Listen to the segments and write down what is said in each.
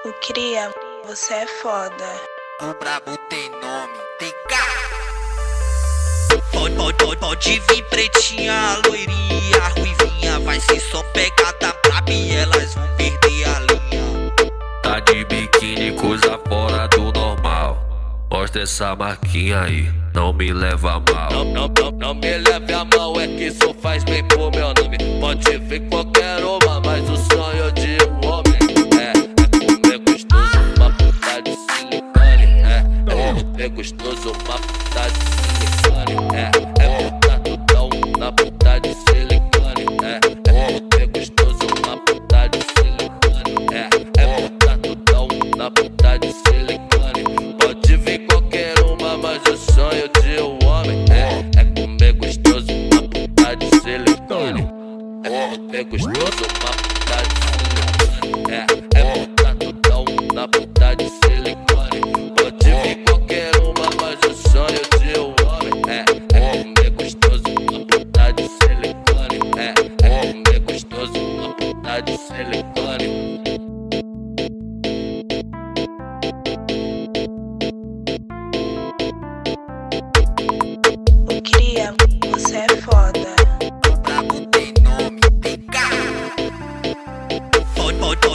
O cria, você é foda. O brabo tem nome, tem cara. Pode vir pretinha, loirinha, ruivinha. Vai ser só pegada braba e elas vão perder a linha. Tá de biquíni, coisa fora do normal. Mostra essa marquinha aí, não me leva a mal. Não me leve a mal, é que isso faz bem pro meu nome. Pode ver qualquer uma, mas o sonho de um homem é comer gostoso, uma puta de silicone. É comer gostoso, uma puta de silicone. É botar tudão na puta de silicone. É comer gostoso, uma puta de silicone. É botar tudão na puta de silicone. Pode vir qualquer uma, mas o sonho de um homem é comer gostoso, uma puta de silicone. É comer gostoso, uma puta de silicone. É botar tudão na puta de silicone. Pode vir qualquer uma, mas o sonho de um homem é comer gostoso, uma puta de silicone. É comer gostoso, uma puta de silicone. O cria, você é foda. O brabo tem nome, tem cara.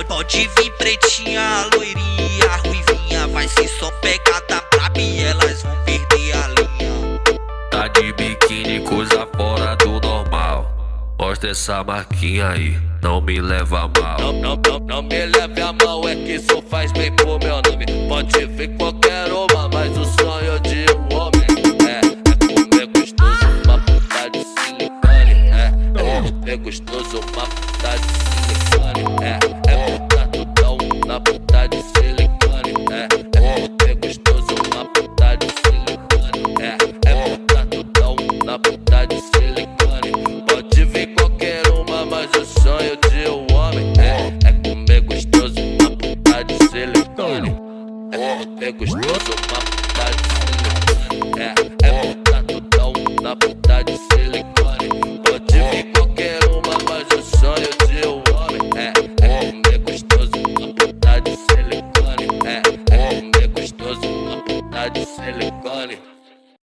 Pode vir pretinha, loirinha, ruivinha. Vai ser só pegada braba e elas vão perder a linha. Tá de biquíni, coisa fora do normal. Mostra essa marquinha aí, não me leva a mal. Não me leve a mal, é que isso faz bem pro meu nome. Pode ver qualquer uma, mas o sonho de um homem é comer gostoso, uma puta de silicone. É comer gostoso, uma puta de silicone. É botar tudão na puta de silicone. É comer gostoso, uma puta de silicone. É botar tudão na puta de silicone. Pode vir qualquer uma, mas o sonho de um homem é comer gostoso, uma puta de silicone. É comer gostoso, uma puta de silicone. É botar tudão na puta de silicone.